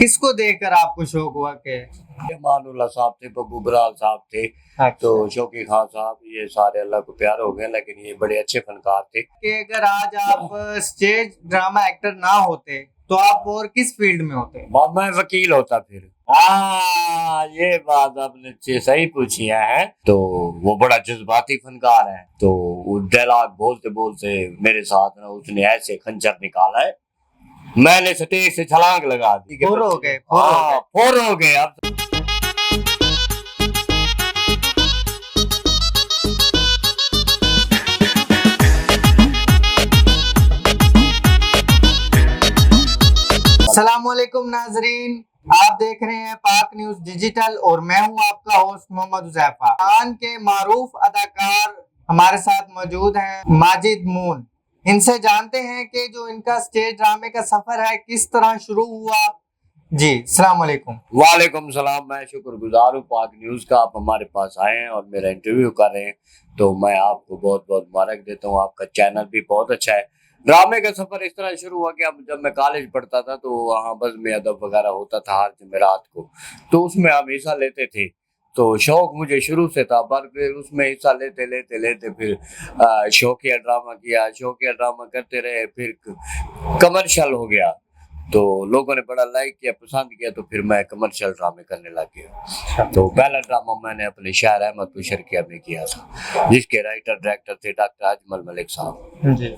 کس کو دیکھ کر آپ کو شوق ہوا کہ امان اللہ صاحب تھے, ببو برال صاحب تھے, تو شوقی خان صاحب, یہ سارے اللہ کو پیار ہو گئے, لیکن یہ بڑے اچھے فنکار تھے. کہ اگر آج آپ اسٹیج ڈرامہ ایکٹر نہ ہوتے تو آپ اور کس فیلڈ میں ہوتے؟ میں وکیل ہوتا پھر. یہ بات آپ نے صحیح پوچھی ہے. تو وہ بڑا جذباتی فنکار ہے, تو وہ ڈائلاگ بولتے بولتے میرے ساتھ نا اس نے ایسے خنجر نکالا ہے, میں نے سٹیج سے چھلانگ لگا دی. فور ہو گئے. اب السلام علیکم ناظرین, آپ دیکھ رہے ہیں پاک نیوز ڈیجیٹل اور میں ہوں آپ کا ہوسٹ محمد حذیفہ. پاکستان کے معروف اداکار ہمارے ساتھ موجود ہیں ماجد مون. ان سے جانتے ہیں کہ جو ان کا اسٹیج ڈرامے کا سفر ہے کس طرح شروع ہوا. جی السلام علیکم. وعلیکم السلام. میں شکر گزار ہوں پاک نیوز کا, آپ ہمارے پاس آئے ہیں اور میرا انٹرویو کر رہے ہیں, تو میں آپ کو بہت بہت مبارک دیتا ہوں. آپ کا چینل بھی بہت اچھا ہے. ڈرامے کا سفر اس طرح شروع ہوا کہ جب میں کالج پڑھتا تھا تو وہاں بزم ادب وغیرہ ہوتا تھا ہر جمعرات کو, تو اس میں ہم حصہ لیتے تھے. تو شوق مجھے شروع سے تھا, پر پھر اس میں حصہ لیتے پھر شوقیہ ڈرامہ کیا, شوقیہ ڈرامہ کرتے رہے, پھر کمرشل ہو گیا, تو لوگوں نے بڑا لائک کیا, پسند کیا, تو پھر میں کمرشل ڈرامے کرنے لگ گیا. تو پہلا ڈرامہ میں نے اپنے شہر احمد پشرکیہ میں کیا تھا, جس کے رائٹر ڈائریکٹر تھے ڈاکٹر اجمل ملک صاحب. جی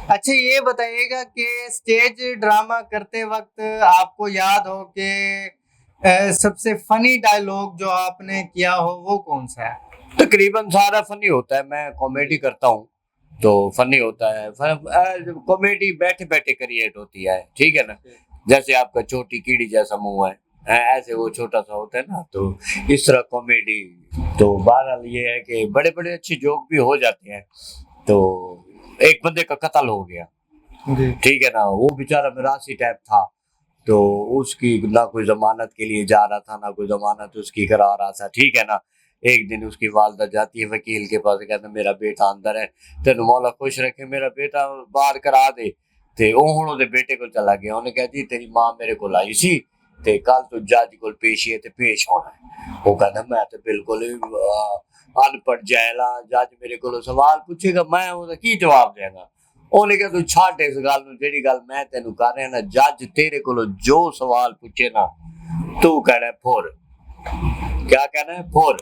اچھا, یہ بتائیے گا کہ اسٹیج ڈرامہ کرتے وقت آپ کو یاد ہو کہ سب سے فنی ڈائلاگ جو آپ نے کیا ہو وہ کون سا ہے؟ تقریباً سارا فنی ہوتا ہے. میں کامیڈی کرتا ہوں تو فنی ہوتا ہے. کامیڈی بیٹھے بیٹھے کریٹ ہوتی ہے, ٹھیک ہے نا. جیسے آپ کا چھوٹی کیڑی جیسا منہ ہے, ایسے وہ چھوٹا سا ہوتا ہے نا, تو اس طرح کامیڈی. تو بہرحال یہ ہے کہ بڑے بڑے اچھے جوک بھی ہو جاتے ہیں. تو ایک بندے کا قتل ہو گیا, ٹھیک ہے نا, وہ بیچارہ میراثی ٹائپ تھا, تو اس کی نہ کوئی ضمانت کے لیے جا رہا تھا, نہ کوئی ضمانت اس کی کرا رہا تھا, ٹھیک ہے نا. ایک دن اس کی والدہ جاتی ہے وکیل کے پاس, کہتے ہیں میرا بیٹا اندر ہے, تینوں مولا خوش رکھے, میرا بیٹا باہر کرا دے. تے وہ دے بیٹے کو چلا گیا, انہیں کہا جی تیری ماں میرے کو لائی سی, تے کل تو جج کو پیشی ہے تے پیش ہونا ہے. وہ کہتا میں تو بالکل ان پڑھ جائلا, جج میرے کو سوال پوچھے گا میں وہ کی جواب دے گا. انہیں کہا تو چھاٹ اس گل نو, جیڑی گل میں تینوں کر رہا نا, جج تیرے کو جو سوال پوچھے نا تو کہنا ہے پھور. کیا کہنا ہے؟ پھور.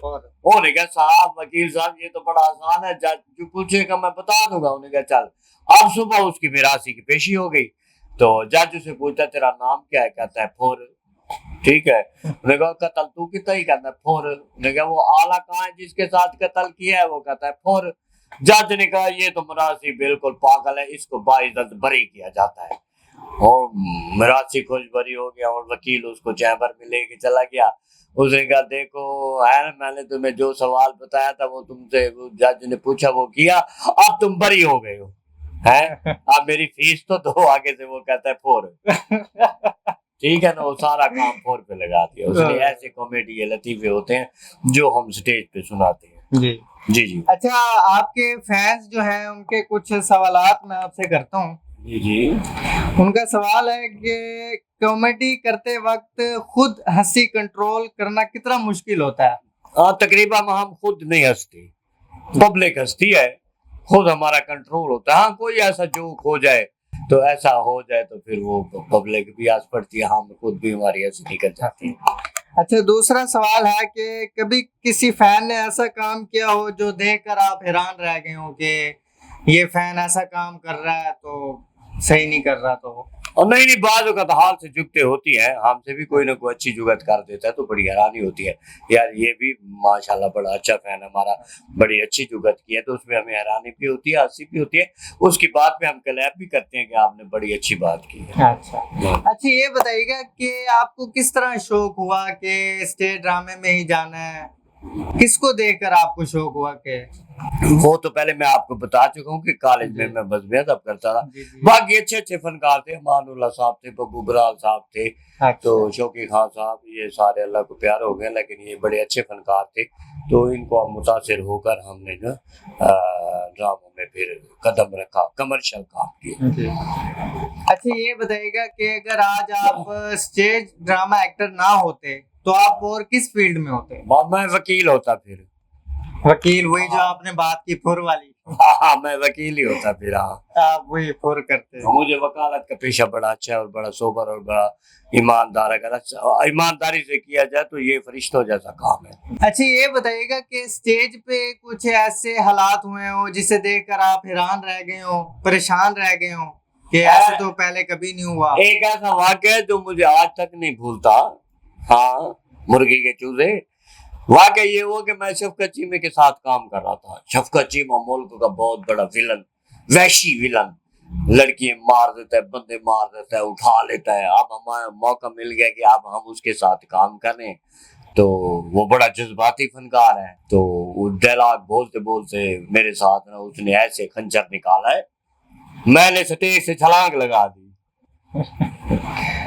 انہیں کہا صاحب وکیل صاحب یہ تو بڑا آسان ہے, جج جو پوچھے گا میں بتا دوں گا. انہیں کہا چل. اب صبح اس کی میراثی کی پیشی ہو گئی, تو جج اسے پوچھتا تیرا نام کیا ہے, کہتا ہے پھور, ٹھیک ہے. انہیں کہا قتل تو کتا ہی, کہتا ہے پھور. انہیں کہا وہ آلہ کہاں ہے جس کے ساتھ قتل کیا ہے, وہ کہتا ہے پھور. جج نے کہا یہ تو میراثی بالکل پاگل ہے, اس کو باعزت بری کیا جاتا ہے. اور میراثی خوش بری ہو گیا, اور وکیل اس کو چیمبر میں لے کے چلا گیا. اس نے کہا دیکھو ہے میں نے تمہیں جو سوال بتایا تھا وہ تم سے جج نے پوچھا وہ کیا, اب تم بری ہو گئے ہو, ہے اب میری فیس تو دو آگے سے. وہ کہتا ہے پھور, ٹھیک ہے نا. وہ سارا کام پھور پہ لگا دیا اس نے. ایسے کامیڈی لطیفے ہوتے ہیں جو ہم سٹیج پہ سناتے ہیں. جی جی جی. اچھا, آپ کے فینس جو ہیں ان کے کچھ سوالات میں آپ سے کرتا ہوں. جی جی. ان کا سوال ہے کہ کامیڈی کرتے وقت خود ہنسی کنٹرول کرنا کتنا مشکل ہوتا ہے؟ تقریباً ہم خود نہیں ہنستے, پبلک ہنستی ہے, خود ہمارا کنٹرول ہوتا ہے. ہاں کوئی ایسا جوک ہو جائے تو ایسا ہو جائے تو پھر وہ پبلک بھی ہنس پڑتی ہے, ہم خود بھی ہماری ہنسی نکل جاتی ہے. اچھا, دوسرا سوال ہے کہ کبھی کسی فین نے ایسا کام کیا ہو جو دیکھ کر آپ حیران رہ گئے ہو کہ یہ فین ایسا کام کر رہا ہے تو صحیح نہیں کر رہا, تو اور نہیں بعض اوقات حال سے جگتے ہوتی ہیں, ہم سے بھی کوئی نہ کوئی اچھی جگت کر دیتا ہے تو بڑی حیرانی ہوتی ہے, یار یہ بھی ماشاءاللہ بڑا اچھا فین ہے ہمارا, بڑی اچھی جگت کی ہے. تو اس میں ہمیں حیرانی بھی ہوتی ہے, ہنسی بھی ہوتی ہے. اس کی بات پہ ہم کلیپ بھی کرتے ہیں کہ آپ نے بڑی اچھی بات کی ہے. اچھا, یہ بتائیے گا کہ آپ کو کس طرح شوق ہوا کہ اسٹیج ڈرامے میں ہی جانا ہے, کس کو دیکھ کر آپ کو شوق ہوا کہ وہ تو پہلے میں آپ کو بتا چکا ہوں کہ کالج میں میں بزم ادب کرتا تھا. باقی اچھے اچھے فنکار تھے, امان اللہ صاحب تھے, ببو برال صاحب تھے, تو شوقی خان صاحب, یہ سارے اللہ کو پیار ہو گئے, لیکن یہ بڑے اچھے فنکار تھے. تو ان کو متاثر ہو کر ہم نے نا ड्रामों में फिर कदम रखा, कमर्शियल काम किए। अच्छा ये बताइएगा कि अगर आज आप स्टेज ड्रामा एक्टर ना होते तो आप और किस फील्ड में होते? मैं वकील होता फिर। वकील, वही जो आपने बात की फुर वाली। हाँ, मैं वकील ही होता फिर। हाँ, आप वही फुर करते हैं। मुझे वकालत का पेशा बड़ा अच्छा है और बड़ा सोबर और बड़ा ईमानदार। अगर अच्छा ईमानदारी से किया जाए तो ये फरिश्तों जैसा काम है। अच्छा ये बताइएगा कि स्टेज पे कुछ ऐसे हालात हुए हो जिसे देखकर आप हैरान रह गए हो, परेशान रह गए हो कि ऐसे तो पहले कभी नहीं हुआ? एक ऐसा वाक़या है जो मुझे आज तक नहीं भूलता। हाँ, मुर्गी के चूजे। वाक़या ये हुआ कि मैं शफकत चीमे के साथ काम कर रहा था। शफकत चीमा मुल्क का बहुत बड़ा विलन, वहशी विलन, लड़की मार देता है, बंदे मार देता है, उठा लेता है। अब हमारा मौका मिल गया कि अब हम उसके साथ काम करें, तो वो बड़ा जज्बाती फनकार है। तो वो डायलॉग बोलते बोलते मेरे साथ ना उसने ऐसे खंजर निकाला है, मैंने स्टेज से छलांग लगा दी।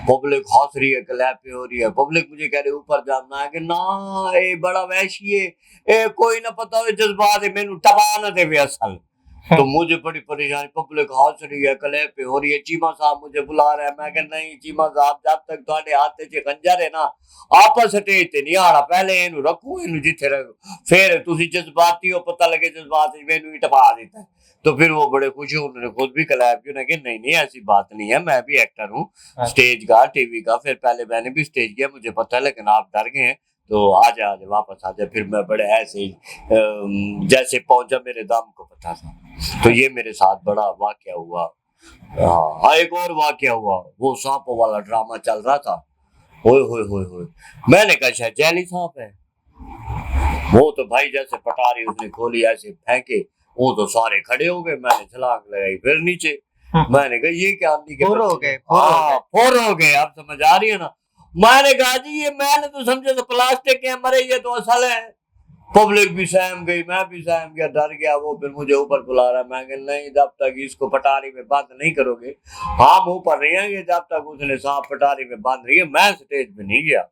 पब्लिक हंस रही है, क्लैप हो रही है। पब्लिक मुझे कह रही ऊपर जाना है कि ना ए बड़ा वैशी है, ए कोई ना पता हो जज्बात है, मैनू टबा ना देवे असल। तो मुझे बड़ी परेशानी, पब्लिक हंस रही है, क्लैप हो रही है। चीमा साहब मुझे बुला रहे हैं। मैं कह नहीं चीमा साहब, जब तक तुम्हारे हाथ से खंजर है ना आपस स्टेज ते नहीं आना, पहले इनू रखो, इनू जिथे रखो, फिर तुसी जज्बाती हो, पता लगे जज्बात मैनू ही टपा देता है। तो फिर वो बड़े खुश हो, उन्होंने खुद भी क्लैप किया। उन्होंने कहा नहीं नहीं ऐसी बात नहीं है, मैं भी एक्टर हूँ, स्टेज का, टीवी का। फिर पहले मैंने भी स्टेज किया, मुझे पता है, लेकिन आप डर गए हैं तो आजा आजा वापस आजा। फिर मैं बड़े ऐसे जैसे पहुंचा, मेरे दम को पता था। तो ये मेरे साथ बड़ा वाकया हुआ। हाँ, एक और वाकया हुआ, वो सांपों वाला ड्रामा चल रहा था। होए होए होए होए, मैंने कहा शायद जैली सांप है। वो तो भाई जैसे पटारी उसने खोली ऐसे फेंके, वो तो सारे खड़े हो गए। मैंने छलांग लगाई फिर नीचे। मैंने कहा ये क्या आंधी के फुर हो गए, फोर हो गए। आप समझ आ रही है ना? मैंने कहा जी ये मैंने तो समझे तो प्लास्टिक के मरे, ये तो असल है। पब्लिक भी सहम गई, मैं भी सहम गया, डर गया। वो फिर मुझे ऊपर बुला रहा है। मैं कहा नहीं, जब तक इसको पटारी में बंद नहीं करोगे हम ऊपर नहीं आएंगे। जब तक उसने सांप पटारी में बंद नहीं है, मैं स्टेज पे नहीं गया।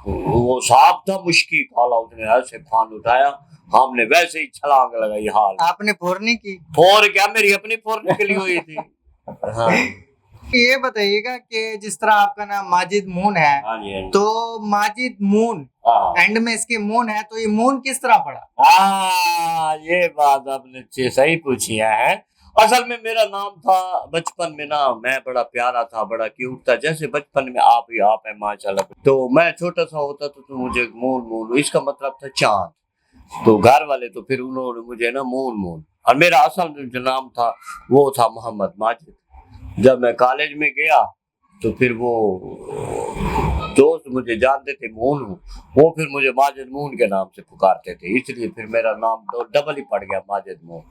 वो सांप था मुश्किल काला, उसने ऐसे फान उठाया, हमने वैसे ही छलांग लगाई। हाल आपने फोर नहीं की? फोर क्या, मेरी अपनी फोर निकली हुई थी। हाँ। ये बताइएगा कि जिस तरह आपका नाम माजिद मून है, हाँ जी, हाँ जी। तो माजिद मून एंड में इसके मून है, तो ये मून किस तरह पड़ा? हाँ, ये बात आपने सही पूछी है। असल में मेरा नाम था बचपन में ना, मैं बड़ा प्यारा था, बड़ा क्यूट था, जैसे बचपन में आप ही आप है माशाल्लाह। तो मैं छोटा सा होता तो मुझे मून मून, इसका मतलब था चांद। तो घर वाले तो फिर उन्होंने मुझे ना मून मून, और मेरा असल जो नाम था वो था मोहम्मद माजिद। जब मैं कॉलेज में गया तो फिर वो दोस्त मुझे जानते थे मून हूँ, वो फिर मुझे माजिद मून के नाम से पुकारते थे, इसलिए फिर मेरा नाम तो डबल ही पड़ गया, माजिद मून,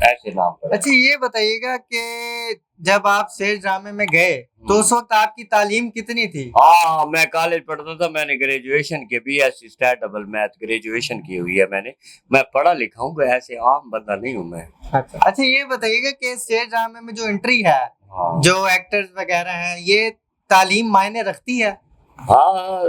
ऐसे नाम पड़ा। अच्छा ये बताइएगा कि जब आप स्टेज ड्रामे में गए तो उस वक्त आपकी तालीम कितनी थी? हाँ, मैं कॉलेज पढ़ता था, मैंने ग्रेजुएशन की, BSc stat double math graduation की हुई है मैंने। मैं पढ़ा लिखा हूँ, ऐसे आम बंदा नहीं हूँ मैं। अच्छा ये बताइएगा कि स्टेज ड्रामे में जो एंट्री है, जो एक्टर्स वगैरह हैं, ये तालीम मायने रखती है? हाँ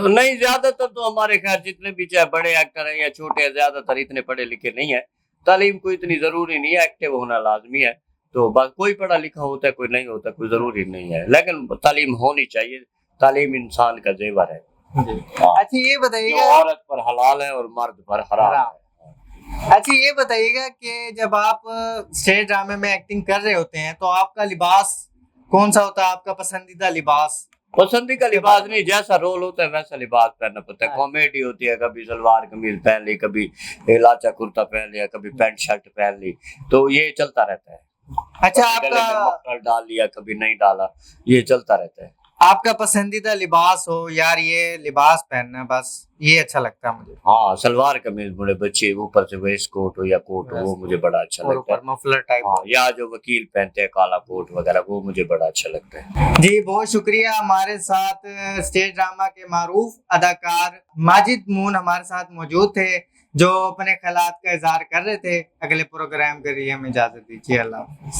नहीं, ज्यादातर तो हमारे खैर जितने भी चाहे बड़े एक्टर हैं या छोटे हैं, ज्यादातर इतने पढ़े लिखे नहीं है। तालीम को इतनी जरूरी नहीं है, एक्टिव होना लाजमी है। तो बस कोई पढ़ा लिखा होता है, कोई नहीं होता, कोई जरूरी नहीं है, लेकिन तालीम होनी चाहिए। तालीम इंसान का जेवर है। अच्छा ये बताइएगा, औरत पर हलाल है और मर्द पर हराम है। अच्छा ये बताइएगा कि जब आप स्टेज ड्रामे में एक्टिंग कर रहे होते हैं तो आपका लिबास कौन सा होता है, आपका पसंदीदा लिबास? पसंदीदा लिबास नहीं, जैसा रोल होता है वैसा लिबास पहनना पड़ता है। कॉमेडी होती है, कभी सलवार कमीज पहन ली, कभी लाचा कुर्ता पहन लिया, कभी पैंट शर्ट पहन ली, तो ये चलता रहता है। अच्छा आपका मफलर डाल लिया, कभी नहीं डाला, ये चलता रहता है। आपका पसंदीदा लिबास हो यार, ये लिबास पहनना बस ये अच्छा लगता है मुझे? हाँ, सलवार कमीज, बड़े बच्चे ऊपर से वेस्ट कोट हो या कोट हो, वो मुझे बड़ा अच्छा लगता है। Muffler type. हाँ, या जो वकील पहनते हैं काला कोट वगैरह, वो मुझे बड़ा अच्छा लगता है। जी बहुत शुक्रिया। हमारे साथ स्टेज ड्रामा के मारूफ अदाकार माजिद मून हमारे साथ मौजूद थे, जो अपने ख्यालात का इजहार कर रहे थे। अगले प्रोग्राम के लिए हमें इजाजत दीजिए। अल्लाह हाफ़िज़।